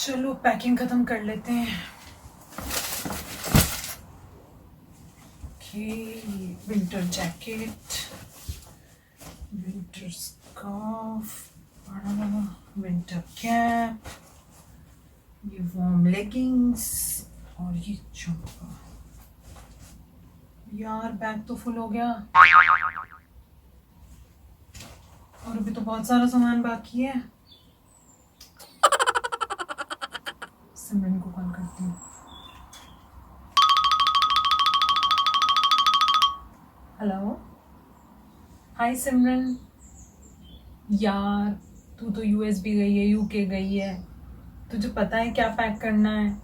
चलो पैकिंग खत्म कर लेते हैं। Okay, winter jacket, winter scarf, winter cap, ये वार्म लेगिंग्स और ये जंपर। यार बैग तो फुल हो गया और अभी तो बहुत सारा सामान बाकी है। सिमरन को कॉल करती हूँ। हेलो, हाय सिमरन। यार तू तो यूएस भी गई है, यूके गई है, तुझे पता है क्या पैक करना है?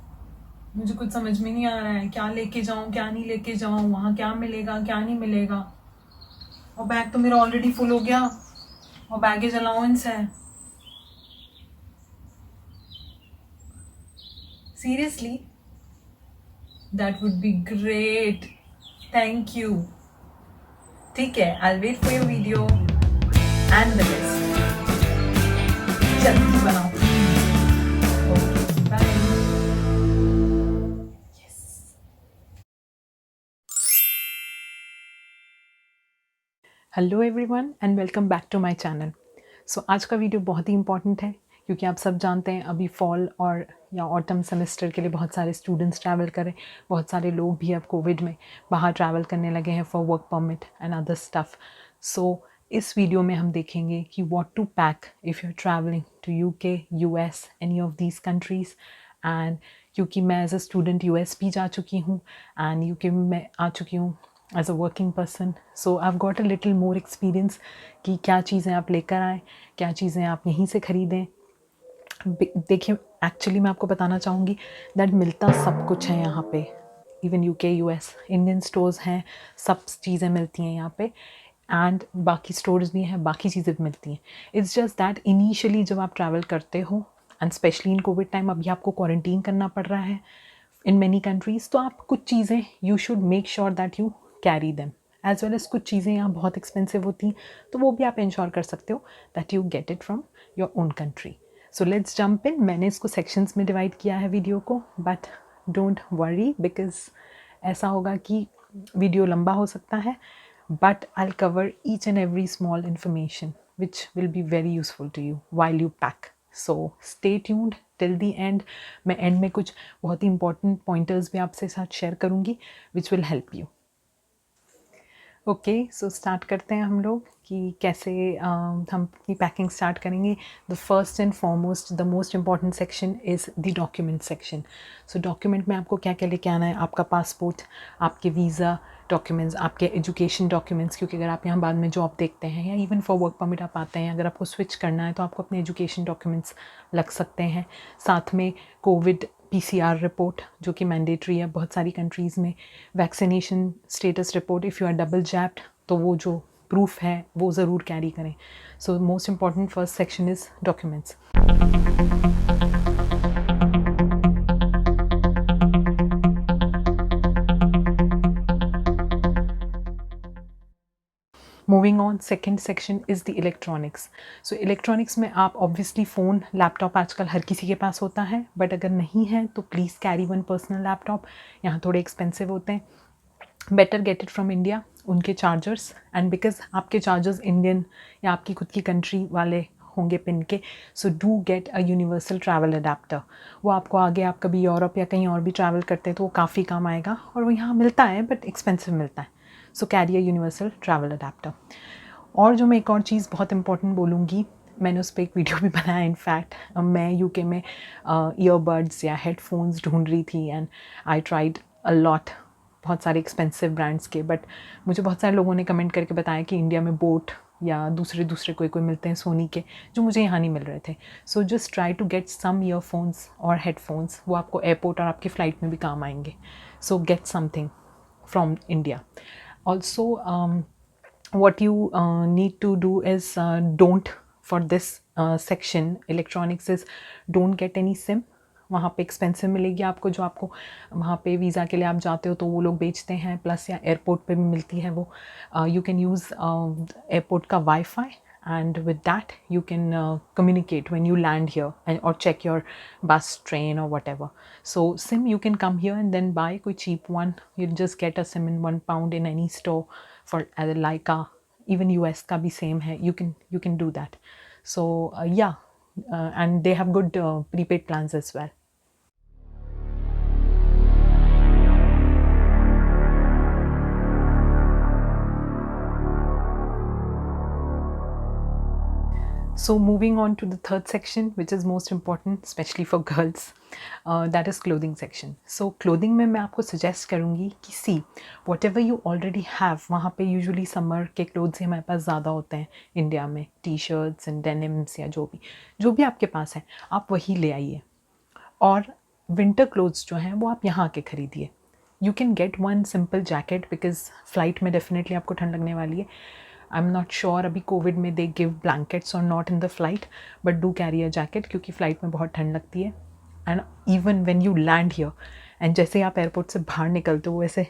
मुझे कुछ समझ में नहीं आ रहा है, क्या लेके जाऊं क्या नहीं लेके जाऊं, वहाँ क्या मिलेगा क्या नहीं मिलेगा। और बैग तो मेरा ऑलरेडी फुल हो गया और बैगेज अलाउंस है। Seriously, that would be great, thank you. ठीक है, I wait for your video and the list. जल्दी बनाओ। Okay bye. Hello everyone and welcome back to my channel. So आज का वीडियो बहुत ही इंपॉर्टेंट है क्योंकि आप सब जानते हैं अभी फॉल और या ऑटम सेमेस्टर के लिए बहुत सारे स्टूडेंट्स ट्रैवल करें। बहुत सारे लोग भी अब कोविड में बाहर ट्रैवल करने लगे हैं for work permit and other stuff. So इस वीडियो में हम देखेंगे कि what to pack if you are travelling to UK, US, any of these countries. And क्योंकि मैं एज अ स्टूडेंट यूएस भी जा चुकी हूँ एंड यूके में मैं आ चुकी हूँ as a working person, so I have got a little more experience कि क्या चीज़ें आप लेकर आएँ, क्या चीज़ें आप यहीं से ख़रीदें। देखिए, एक्चुअली मैं आपको बताना चाहूँगी दैट मिलता सब कुछ है यहाँ पे। Even UK, US, Indian stores हैं, सब चीज़ें मिलती हैं यहाँ पे एंड बाकी स्टोर्स भी हैं, बाकी चीज़ें भी मिलती हैं। इट्स जस्ट दैट इनिशियली जब आप ट्रैवल करते हो and specially in Covid time अभी आपको क्वारंटीन करना पड़ रहा है इन मैनी कंट्रीज़, तो आप कुछ चीज़ें you should make sure that you carry them as well as. कुछ चीज़ें यहाँ बहुत एक्सपेंसिव होती हैं तो वो भी आप इंश्योर कर सकते हो that you get it from your own country. So let's jump in. मैंने इसको सेक्शंस में डिवाइड किया है वीडियो को, बट डोंट वरी बिकॉज ऐसा होगा कि वीडियो लंबा हो सकता है, but I cover each and every small information which will be very useful to you while you pack. So stay tuned till the end. मैं एंड में कुछ बहुत ही इंपॉर्टेंट पॉइंटर्स भी आपसे साथ शेयर करूँगी which will help you. Okay, so start करते हैं हम लोग कि कैसे हम अपनी पैकिंग स्टार्ट करेंगे। The first and foremost the most important section is the document section. So document में आपको क्या क्या लेके आना है? आपका पासपोर्ट, आपके वीज़ा डॉक्यूमेंट्स, आपके एजुकेशन डॉक्यूमेंट्स, क्योंकि अगर आप यहाँ बाद में जॉब देखते हैं या इवन फॉर वर्क परमिट आप आते हैं, अगर आपको स्विच करना है तो आपको अपने एजुकेशन डॉक्यूमेंट्स लग सकते हैं। साथ में कोविड पीसीआर रिपोर्ट जो कि मैंडेटरी है बहुत सारी कंट्रीज़ में, vaccination status report if you are double jabbed तो वो जो प्रूफ है वो ज़रूर कैरी करें। So most important first section is documents. Moving on, second section is the electronics. So electronics में आप ऑब्वियसली फ़ोन, लैपटॉप आजकल हर किसी के पास होता है, बट अगर नहीं है तो please carry one personal laptop. यहाँ थोड़े एक्सपेंसिव होते हैं, better gate it from India. उनके चार्जर्स एंड बिकॉज आपके चार्जर्स इंडियन या आपकी खुद की कंट्री वाले होंगे पिन के, so do get a universal travel adapter. वो आपको आगे आप कभी यूरोप या कहीं और भी ट्रैवल करते हैं तो वो काफ़ी काम आएगा, और वो यहाँ मिलता है बट एक्सपेंसिव मिलता है। So carry a universal travel adapter. और जो मैं एक और चीज़ बहुत इंपॉर्टेंट बोलूँगी, मैंने उस पर एक वीडियो भी बनाया इनफैक्ट। मैं यूके में ईयरबड्स या हेडफोन्स ढूंढ रही थी and I tried a lot, बहुत सारे एक्सपेंसिव ब्रांड्स के, बट मुझे बहुत सारे लोगों ने कमेंट करके बताया कि इंडिया में बोट या दूसरे कोई मिलते हैं सोनी के, जो मुझे यहाँ नहीं मिल रहे थे। So just try to get some earphones और हेडफोन्स, वो आपको एयरपोर्ट और आपकी फ़्लाइट में भी काम आएंगे। सो get something from India. Also what you need to do is don't, for this section electronics, is don't get any SIM। वहाँ पे एक्सपेंसिव मिलेगी आपको, जो आपको वहाँ पे वीज़ा के लिए आप जाते हो तो वो लोग बेचते हैं, प्लस या एयरपोर्ट पे भी मिलती है वो। यू कैन यूज़ एयरपोर्ट का wifi and with that you can communicate when you land here or check your bus, train or whatever. So SIM you can come here and then buy koi cheap one. You just get a SIM in £1 in any store for Leica, even US ka bhi same hai. You can do that. So and they have good prepaid plans as well. So moving on to the third section, which is most important, especially for girls, that is clothing section. So clothing में मैं आपको suggest करूँगी कि see whatever you already have, वहाँ पे usually summer के clothes हमारे पास ज़्यादा होते हैं इंडिया में, T-shirts and denims या जो भी आपके पास है आप वही ले आइए, और winter clothes जो हैं वो आप यहाँ के खरीदिए. You can get one simple jacket because flight में definitely आपको ठंड लगने वाली है. I'm not sure अभी कोविड में they give blankets or not in the flight, but do carry a jacket क्योंकि फ़्लाइट में बहुत ठंड लगती है. And even when you land here, and जैसे आप एयरपोर्ट से बाहर निकलते हो वैसे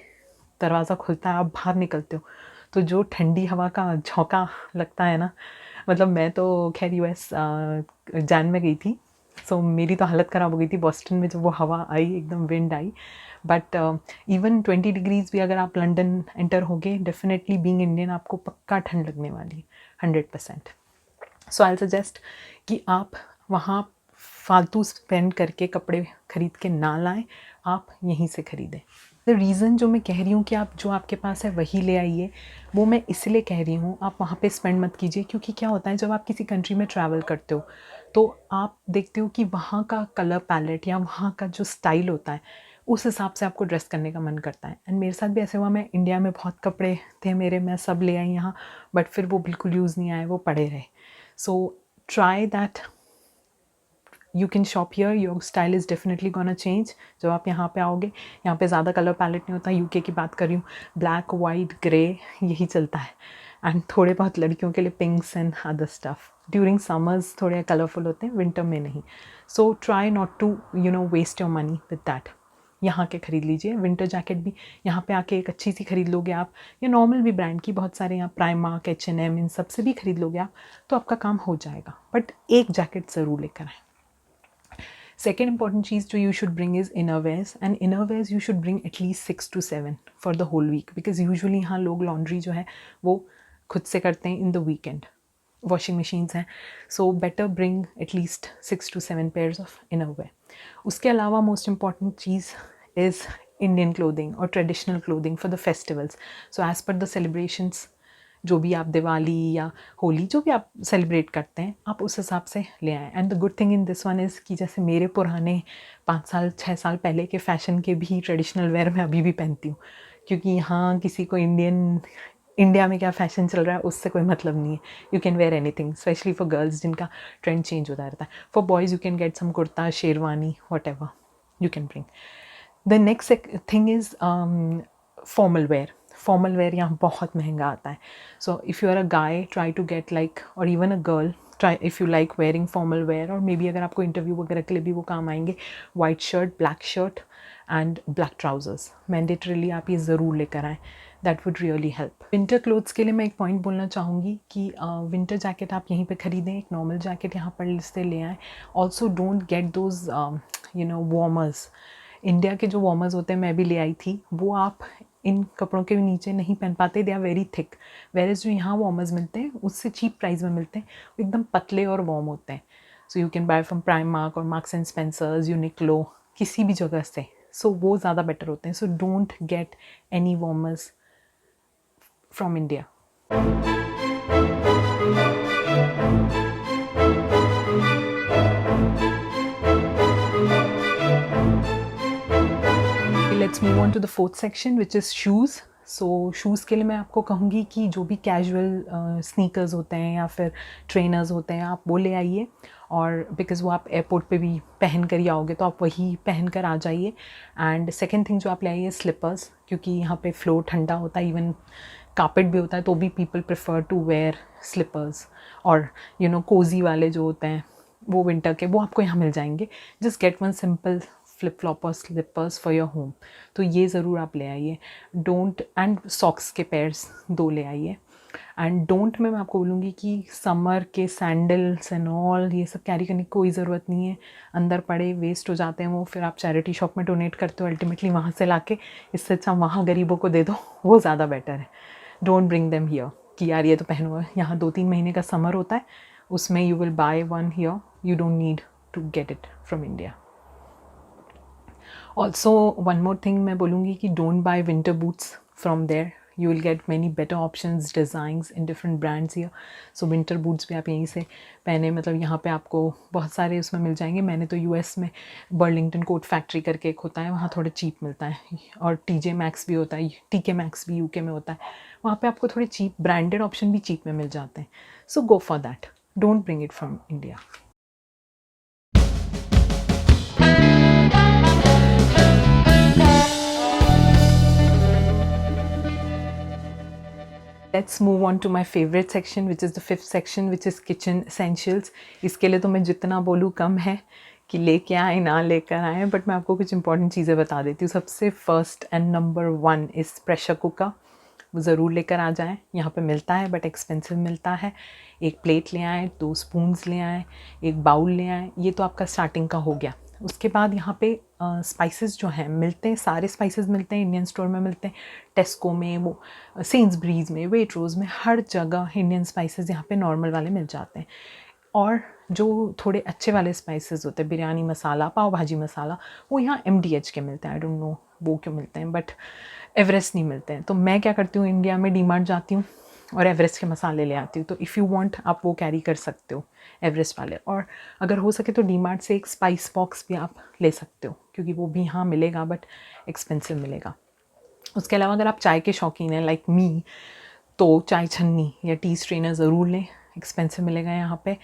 दरवाज़ा खुलता है, आप बाहर निकलते हो तो जो ठंडी हवा का झोंका लगता है ना, मतलब मैं तो खैर US जान में गई थी, सो मेरी तो हालत ख़राब हो गई थी बॉस्टन में जब वो हवा आई, एकदम wind I. But even 20 degrees भी अगर आप लंदन एंटर होगे, डेफिनेटली बीइंग इंडियन आपको पक्का ठंड लगने वाली है 100%. सो आई सजेस्ट कि आप वहाँ फालतू स्पेंड करके कपड़े ख़रीद के ना लाएं, आप यहीं से ख़रीदें. द रीज़न जो मैं कह रही हूँ कि आप जो आपके पास है वही ले आइए, वो मैं इसलिए कह रही हूँ आप वहाँ पे स्पेंड मत कीजिए, क्योंकि क्या होता है जब आप किसी कंट्री में ट्रैवल करते हो तो आप देखते हो कि वहाँ का कलर पैलेट या वहाँ का जो स्टाइल होता है उस हिसाब से आपको ड्रेस करने का मन करता है. एंड मेरे साथ भी ऐसे हुआ, मैं इंडिया में बहुत कपड़े थे मेरे, मैं सब ले आई यहाँ, बट फिर वो बिल्कुल यूज़ नहीं आए, वो पड़े रहे. So try that, you can shop here, your style is definitely gonna change जब आप यहाँ पे आओगे. यहाँ पे ज़्यादा कलर पैलेट नहीं होता, यूके की बात कर रही हूँ, ब्लैक, वाइट, ग्रे यही चलता है. एंड थोड़े बहुत लड़कियों के लिए pinks and other stuff during summers थोड़े कलरफुल होते हैं, विंटर में नहीं. So try not to waste your money with that. यहाँ के ख़रीद लीजिए. विंटर जैकेट भी यहाँ पे आके एक अच्छी सी ख़रीद लोगे आप, या नॉर्मल भी ब्रांड की बहुत सारे यहाँ प्राइमार्क, H&M, इन सब से भी ख़रीद लोगे आप, तो आपका काम हो जाएगा. बट एक जैकेट ज़रूर लेकर आएँ. Second important चीज़ जो you should bring is innerwears, and innerwears you should bring at least 6 to 7 for the whole week, because usually यहाँ लोग laundry जो है वो खुद से करते हैं in the weekend. Washing machines हैं, so better bring at least 6 to 7 pairs of innerwear. उसके अलावा most important cheese is Indian clothing or traditional clothing for the festivals. So as per the celebrations, जो भी आप दिवाली या होली जो भी आप सेलिब्रेट करते हैं आप उस हिसाब से ले आएँ. And the good thing in this one is कि जैसे मेरे पुराने 5 साल 6 साल पहले के फ़ैशन के भी ट्रेडिशनल वेयर मैं अभी भी पहनती हूँ, क्योंकि यहाँ किसी को इंडिया में क्या फ़ैशन चल रहा है उससे कोई मतलब नहीं है. You can wear anything, specially for girls जिनका ट्रेंड चेंज होता रहता है. For boys you can get some kurta, sherwani, whatever you can bring. The next thing is formal wear. Formal wear यहाँ बहुत महंगा आता है. So if you are a guy, try to get like, or even a girl, try if you like wearing formal wear, or may be अगर आपको interview वगैरह के लिए भी वो काम आएंगे, white shirt, black shirt and black trousers mandatorily आप ये ज़रूर लेकर आएँ. That would really help. Winter clothes के लिए मैं एक पॉइंट बोलना चाहूँगी कि विंटर जैकेट आप यहीं पे ख़रीदें, एक नॉर्मल जैकेट यहाँ पर से ले आएँ. Also don't get those warmers. India के जो वार्मर्स होते हैं मैं भी ले आई थी, वो आप इन कपड़ों के नीचे नहीं पहन पाते, दे आर वेरी थिक. वेरेज जो यहाँ वार्मर्स मिलते हैं उससे चीप प्राइस में मिलते हैं, वो एकदम पतले और वार्म होते हैं. So you can buy from Primark और मार्क्स एंड स्पेंसर्स, यूनिक्लो, किसी भी जगह से. सो वो ज़्यादा बेटर होते हैं. So don't get any warmers from India. Let's move on to the fourth section which is shoes. So shoes के लिए मैं आपको कहूँगी कि जो भी कैजुअल स्नीकर्स होते हैं या फिर ट्रेनर्स होते हैं आप वो ले आइए, और बिकॉज़ वो आप एयरपोर्ट पे भी पहन कर ही आओगे तो आप वही पहन कर आ जाइए. एंड सेकेंड थिंग जो आप ले आइए स्लीपर्स, क्योंकि यहाँ पे फ्लोर ठंडा होता है, इवन कारपेट भी होता है, तो भी people prefer to wear slippers. और कोजी वाले जो होते हैं वो विंटर के, वो आपको यहाँ मिल जाएंगे. Just get one simple flip flop और स्लिपर्स फॉर योर होम, तो ये ज़रूर आप ले आइए. डोंट, एंड सॉक्स के पेयर्स 2 ले आइए. एंड डोंट में मैं आपको बोलूँगी कि समर के सैंडल्स एंड ऑल ये सब कैरी करने की कोई ज़रूरत नहीं है, अंदर पड़े वेस्ट हो जाते हैं वो, फिर आप चैरिटी शॉप में डोनेट करते हो अल्टीमेटली वहाँ से लाके, इससे अच्छा वहाँ गरीबों को दे दो, वो ज़्यादा बेटर है। डोंट ब्रिंग देम हियर कि यार ये तो पहनो है, यहाँ 2-3 महीने का समर होता है, उसमें you will buy one here, you don't need to get it from India. Also one more thing मैं बोलूँगी कि don't buy winter boots from there, you will get many better options, designs in different brands here. So winter boots भी आप यहीं से पहने, मतलब यहाँ पे आपको बहुत सारे उसमें मिल जाएंगे। मैंने तो यूएस में बर्लिंगटन कोट फैक्ट्री करके एक होता है, वहाँ थोड़ा चीप मिलता है, और टीजे मैक्स भी होता है, टीके मैक्स भी यूके में होता है, वहाँ पे आपको थोड़े चीप ब्रांडेड ऑप्शन भी चीप में मिल जाते हैं। So go for that, don't bring it from India. Let's move on to my favorite section, which is the 5th section, which is kitchen essentials. इसके लिए तो मैं जितना बोलूँ कम है कि लेके आए ना लेकर आए, बट मैं आपको कुछ इंपॉर्टेंट चीज़ें बता देती हूँ। सबसे first and number 1 is pressure cooker. वो ज़रूर लेकर आ जाएं, यहाँ पे मिलता है बट एक्सपेंसिव मिलता है। एक प्लेट ले आएँ, 2 स्पून्स ले आएँ, एक बाउल ले आएँ, ये तो आपका स्टार्टिंग का हो गया। उसके बाद यहाँ पे स्पाइसेस जो हैं मिलते हैं, सारे स्पाइसेस मिलते हैं, इंडियन स्टोर में मिलते हैं, टेस्को में, वो सेंसब्रीज में, वेट्रोज़ में, हर जगह इंडियन स्पाइसेस यहाँ पे नॉर्मल वाले मिल जाते हैं। और जो थोड़े अच्छे वाले स्पाइसेस होते हैं, बिरयानी मसाला, पाव भाजी मसाला, वो यहाँ MDH के मिलते हैं। आई डोंट नो वो क्यों मिलते हैं, बट एवरेस्ट नहीं मिलते हैं। तो मैं क्या करती हूँ, इंडिया में डीमार्ट जाती हूँ और एवरेस्ट के मसाले ले आती हूँ। तो इफ़ यू वांट आप वो कैरी कर सकते हो, एवरेस्ट वाले। और अगर हो सके तो डीमार्ट से एक स्पाइस बॉक्स भी आप ले सकते हो, क्योंकि वो भी यहाँ मिलेगा बट एक्सपेंसिव मिलेगा। उसके अलावा अगर आप चाय के शौकीन हैं लाइक मी, तो चाय छन्नी या टी स्ट्रेनर ज़रूर लें, एक्सपेंसिव मिलेगा यहाँ पे,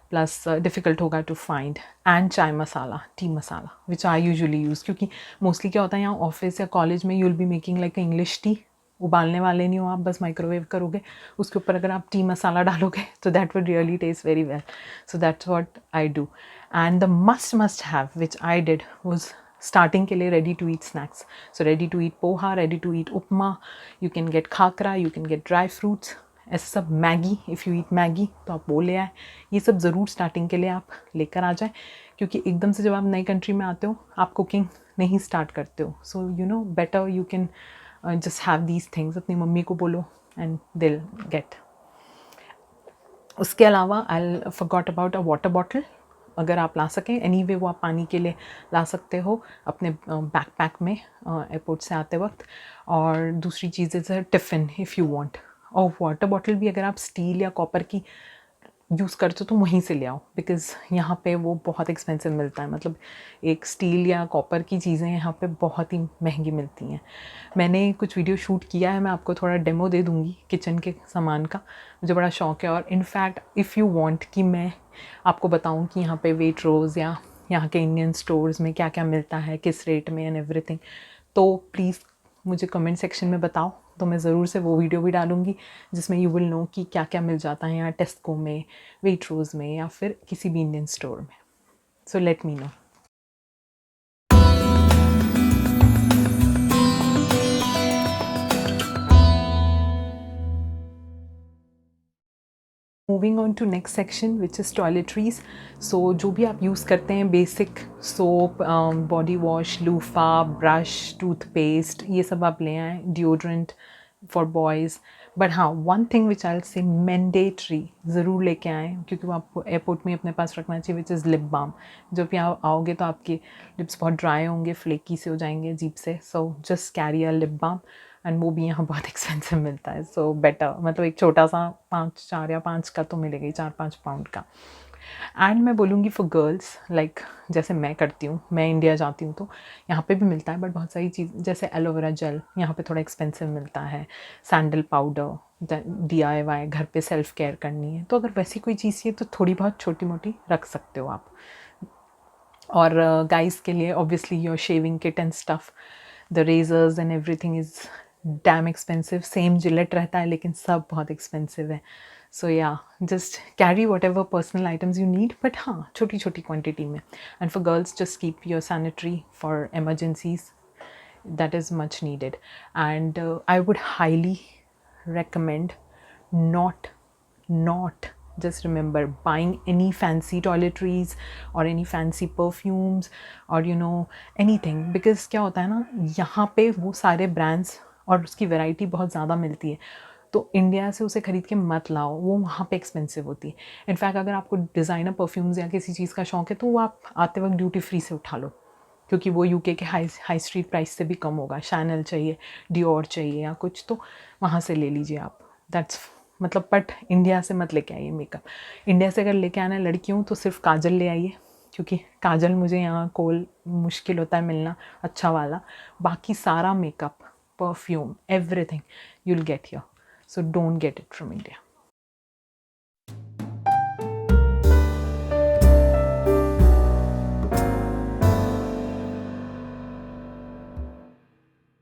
प्लस डिफ़िकल्ट होगा to find. And chai masala, tea masala, which I usually use, क्योंकि मोस्टली क्या होता है यहाँ ऑफिस या कॉलेज में, you will be making like English tea, उबालने वाले नहीं हो आप, बस माइक्रोवेव करोगे, उसके ऊपर अगर आप टी मसाला डालोगे तो that would really taste very well. So that's what I do. And the must have which I did was starting के लिए ready to eat snacks. So ready to eat poha, ready to eat upma, you can get khakra, you can get dry fruits, ऐसे सब। Maggi, if you eat Maggi तो आप वो ले आए। ये सब ज़रूर स्टार्टिंग के लिए आप लेकर आ जाएं, क्योंकि एकदम से जब आप नई कंट्री में आते हो आप कुकिंग नहीं स्टार्ट करते हो। So you know better you can just have these things. अपनी मम्मी को बोलो एंड दे विल गेट। उसके अलावा I forgot about a water bottle. अगर आप ला सकें एनीवे, वो आप पानी के लिए ला सकते हो अपने बैकपैक में एयरपोर्ट से आते वक्त। और दूसरी चीज़ है टिफ़िन, इफ़ यू वांट। और वाटर बॉटल भी अगर आप स्टील या कॉपर की यूज़ करते हो तो वहीं से ले आओ, बिकॉज़ यहाँ पे वो बहुत एक्सपेंसिव मिलता है। मतलब एक स्टील या कॉपर की चीज़ें यहाँ पे बहुत ही महंगी मिलती हैं। मैंने कुछ वीडियो शूट किया है, मैं आपको थोड़ा डेमो दे दूँगी किचन के सामान का, मुझे बड़ा शौक़ है। और इनफैक्ट इफ़ यू वांट कि मैं आपको बताऊँ कि यहाँ पे वेट्रोज़ या यहाँ के इंडियन स्टोर्स में क्या क्या मिलता है, किस रेट में एंड एवरीथिंग, तो प्लीज़ मुझे कमेंट सेक्शन में बताओ, तो मैं ज़रूर से वो वीडियो भी डालूँगी जिसमें यू विल नो कि क्या क्या मिल जाता है यहाँ टेस्को में, वेट्रोज़ में, या फिर किसी भी इंडियन स्टोर में। So let me know. Moving on to next section which is toiletries. So जो भी आप यूज़ करते हैं, basic soap, body wash, loofah, brush, toothpaste, ये सब आप ले आएँ, डिओड्रेंट फॉर बॉयज़। बट हाँ, one thing which I will say mandatory ज़रूर लेके आएँ, क्योंकि वो आपको एयरपोर्ट में अपने पास रखना चाहिए, विच इज़ लिप बाम। जब यहाँ आओगे तो आपके लिप्स बहुत ड्राई होंगे, फ्लेकी से हो जाएंगे अजीब से, so just carry a lip balm. And वो भी यहाँ बहुत एक्सपेंसिव मिलता है, सो बेटर, मतलब एक छोटा सा 4 या 5 का तो मिलेगा ही, 4-5 पाउंड का। एंड मैं बोलूँगी फॉर गर्ल्स, लाइक जैसे मैं करती हूँ, मैं इंडिया जाती हूँ तो यहाँ पे भी मिलता है, बट बहुत सारी चीज़ जैसे एलोवेरा जेल यहाँ पे थोड़ा एक्सपेंसिव मिलता है, सैंडल पाउडर, DIY घर पे सेल्फ केयर करनी है तो अगर वैसी कोई चीज़ चाहिए तो थोड़ी बहुत छोटी मोटी रख सकते हो आप। और गाइस के लिए obviously your shaving kit and stuff, the razors and everything is damn expensive. Same Gillette रहता है लेकिन सब बहुत एक्सपेंसिव है। सो या just carry whatever personal items you need, but हाँ छोटी छोटी क्वान्टिटी में। And for girls just keep your sanitary for emergencies, that is much needed. And I would highly recommend not just remember buying any fancy toiletries or any fancy perfumes or anything, because क्या होता है ना, यहाँ पे वो सारे brands और उसकी वैरायटी बहुत ज़्यादा मिलती है, तो इंडिया से उसे ख़रीद के मत लाओ, वो वहाँ पे एक्सपेंसिव होती है। इनफैक्ट अगर आपको डिज़ाइनर परफ्यूम्स या किसी चीज़ का शौक़ है तो वो आप आते वक्त ड्यूटी फ्री से उठा लो, क्योंकि वो यूके के हाई स्ट्रीट प्राइस से भी कम होगा। शैनल चाहिए, डियोर चाहिए या कुछ, तो वहाँ से ले लीजिए आप। दैट्स मतलब, बट इंडिया से मत लेके आइए मेकअप। इंडिया से अगर लेके आना है लड़कियों तो सिर्फ काजल ले आइए, क्योंकि काजल मुझे यहाँ कोल मुश्किल होता है मिलना अच्छा वाला। बाकी सारा makeup, perfume, everything you will get here, so don't gate it from India.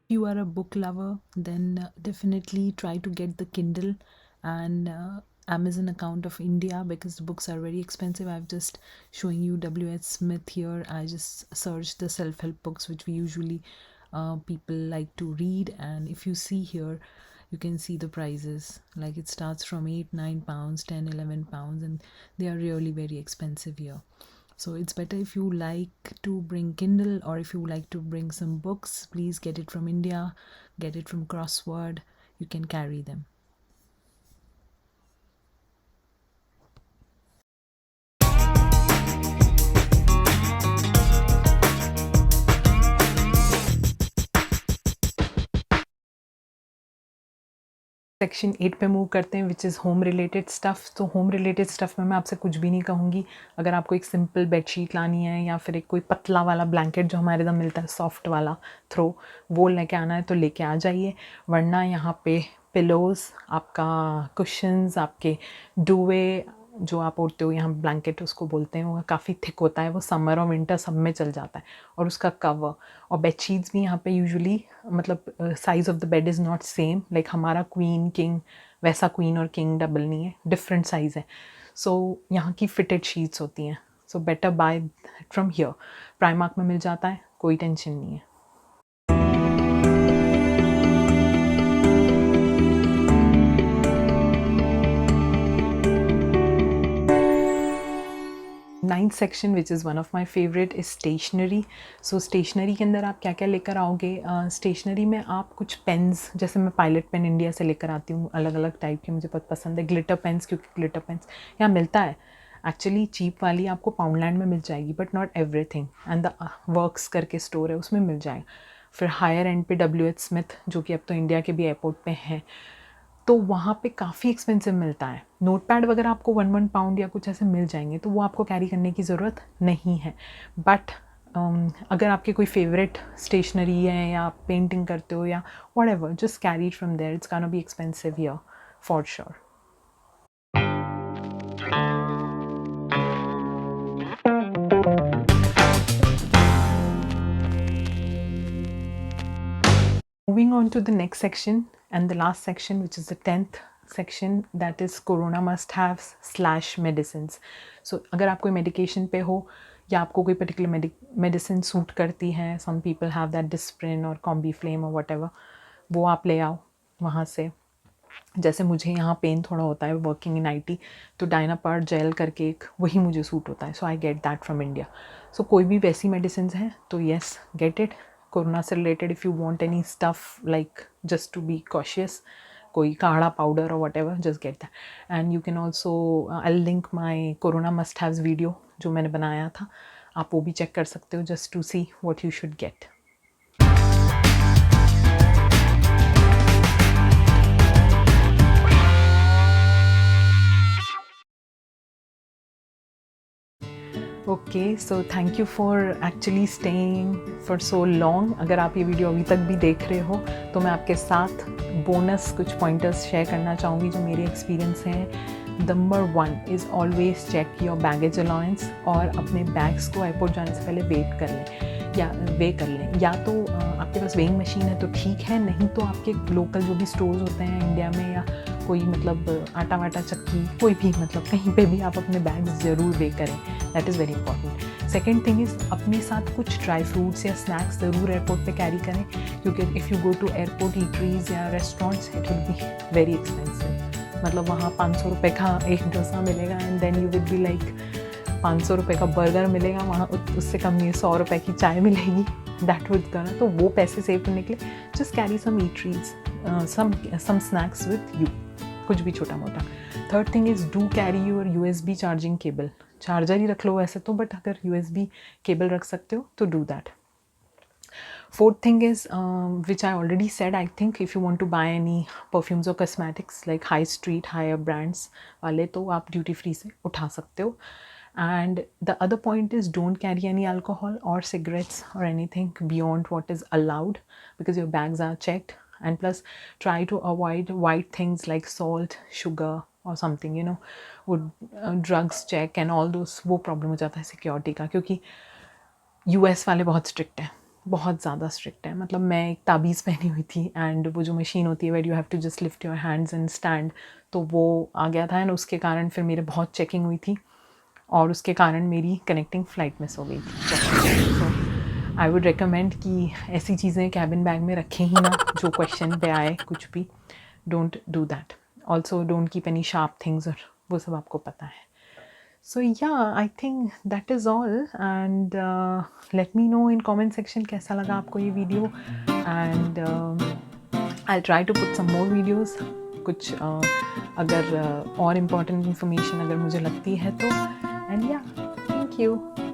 You are a book lover, then definitely try to get the Kindle and Amazon account of India, because the books are very expensive. I've just showing you W.H. Smith here. I just searched the self-help books which we usually people like to read, and if you see here you can see the prices, like it starts from 8-9 pounds, 10-11 pounds, and they are really very expensive here. So it's better if you like to bring Kindle, or if you like to bring some books, please get it from India, get it from Crossword, you can carry them. Section 8 पे move करते हैं, which is home related stuff. तो home related stuff में मैं आपसे कुछ भी नहीं कहूँगी। अगर आपको एक सिंपल बेडशीट लानी है या फिर एक कोई पतला वाला ब्लैंकेट जो हमारे इधर मिलता है सॉफ्ट वाला थ्रो, वो लेके आना है तो लेके आ जाइए, वरना यहाँ पे पिलोज़, आपका कुशन्स, आपके डुवे जो आप ओढ़ते हो यहाँ ब्लैंकेट उसको बोलते हैं, वो काफ़ी थिक होता है, वो समर और विंटर सब में चल जाता है, और उसका कवर और बेडशीट्स भी यहाँ पे यूजुअली मतलब size of the bed is not same, like हमारा क्वीन किंग वैसा क्वीन और किंग डबल नहीं है, डिफरेंट साइज़ है। सो यहाँ की फिटेड शीट्स होती हैं, so better buy from here. Primark में मिल जाता है, कोई टेंशन नहीं है। Ninth section which is one of my favourite is stationery. So stationery के अंदर आप क्या क्या लेकर आओगे? स्टेशनरी में आप कुछ पेन्स, जैसे मैं पायलट पेन इंडिया से लेकर आती हूँ, अलग अलग टाइप के मुझे बहुत पसंद है। ग्लिटर पेन्स, क्योंकि ग्लिटर पेन्स यहाँ मिलता है एक्चुअली चीप वाली आपको पाउंडलैंड में मिल जाएगी, but not everything, and the works करके स्टोर है उसमें मिल जाएगा। फिर हायर एंड पे WH स्मिथ, जो कि अब तो इंडिया के भी एयरपोर्ट पे हैं, तो वहाँ पे काफ़ी एक्सपेंसिव मिलता है। नोट पैड वगैरह आपको 1 पाउंड या कुछ ऐसे मिल जाएंगे, तो वो आपको कैरी करने की ज़रूरत नहीं है। बट अगर आपके कोई फेवरेट स्टेशनरी है या आप पेंटिंग करते हो या whatever, just carry it from there, it's gonna be expensive here for sure. Moving on to the next section and the last section, which is the 10th section, that is Corona must-haves/medicines. So अगर आप कोई medication पे हो या आपको कोई particular medicine suit करती है, some people have that Disprin और Combiflame और whatever, वो आप ले आओ वहाँ से। जैसे मुझे यहाँ पेन थोड़ा होता है वर्किंग इन IT, तो डायनापार्ट जेल करके एक वही मुझे सूट होता है, so I get that from India. So कोई भी वैसी मेडिसिन हैं तो येस, गेट इट। कोरोना से related if you want any stuff like just to be cautious, कोई काढ़ा पाउडर और whatever, just get that. And you can also, I link my corona must haves video जो मैंने बनाया था, आप वो भी चेक कर सकते हो, just to see what you should get. Okay, so thank you for actually staying for so long. अगर आप ये वीडियो अभी तक भी देख रहे हो तो मैं आपके साथ बोनस कुछ पॉइंटर्स शेयर करना चाहूँगी जो मेरे एक्सपीरियंस हैं। Number 1 is always check your baggage allowance, और अपने बैग्स को एयरपोर्ट जाने से पहले वेट कर लें, या तो आपके पास वेइंग मशीन है तो ठीक है, नहीं तो आपके लोकल जो भी स्टोर्स होते हैं इंडिया में, या कोई मतलब आटा वाटा चक्की, कोई भी मतलब कहीं पे भी आप अपने बैग्स ज़रूर वे करें, that is very important. Second thing is अपने साथ कुछ ड्राई फ्रूट्स या स्नैक्स ज़रूर एयरपोर्ट पे कैरी करें, क्योंकि if you go to airport eateries या restaurants it will be very expensive. मतलब वहाँ 500 रुपये का एक डोसा मिलेगा and then you will be like 500 रुपये का बर्गर मिलेगा, वहाँ उससे कम नहीं 100 रुपये की चाय मिलेगी, दैट वुड करना। तो वो पैसे सेव करने के लिए just carry some eateries, some snacks with you, कुछ भी छोटा मोटा। Third thing is do carry your USB charging cable, charger ही रख लो वैसे तो, बट अगर USB केबल रख सकते हो तो do that. Fourth thing is, which I already said, I think if you want to buy any perfumes or cosmetics like high street, higher brands वाले, तो आप duty free से उठा सकते हो। And the other point is don't carry any alcohol or cigarettes or anything beyond what is allowed, because your bags are checked. And plus try to avoid white things like salt, sugar or something, you know, would drugs check and all those, वो problem हो जाता है security का, क्योंकि US वाले बहुत strict हैं, बहुत ज़्यादा स्ट्रिक्ट है। मतलब मैं एक ताबीज़ पहनी हुई थी एंड वो जो मशीन होती है where you have to just lift your hands and stand, तो वो आ गया था एंड उसके कारण फिर मेरे बहुत चेकिंग हुई थी और उसके कारण मेरी कनेक्टिंग फ़्लाइट मिस हो गई थी। सो आई वुड रिकमेंड कि ऐसी चीज़ें कैबिन बैग में रखें ही ना, जो क्वेश्चन पे आए कुछ भी, don't do that. Also don't keep any sharp things, और वो सब आपको पता है। So yeah, I think that is all, and let me know in comment section कैसा लगा आपको ये video, and I'll try to put some more videos, कुछ अगर और important information अगर मुझे लगती है तो, and yeah, thank you.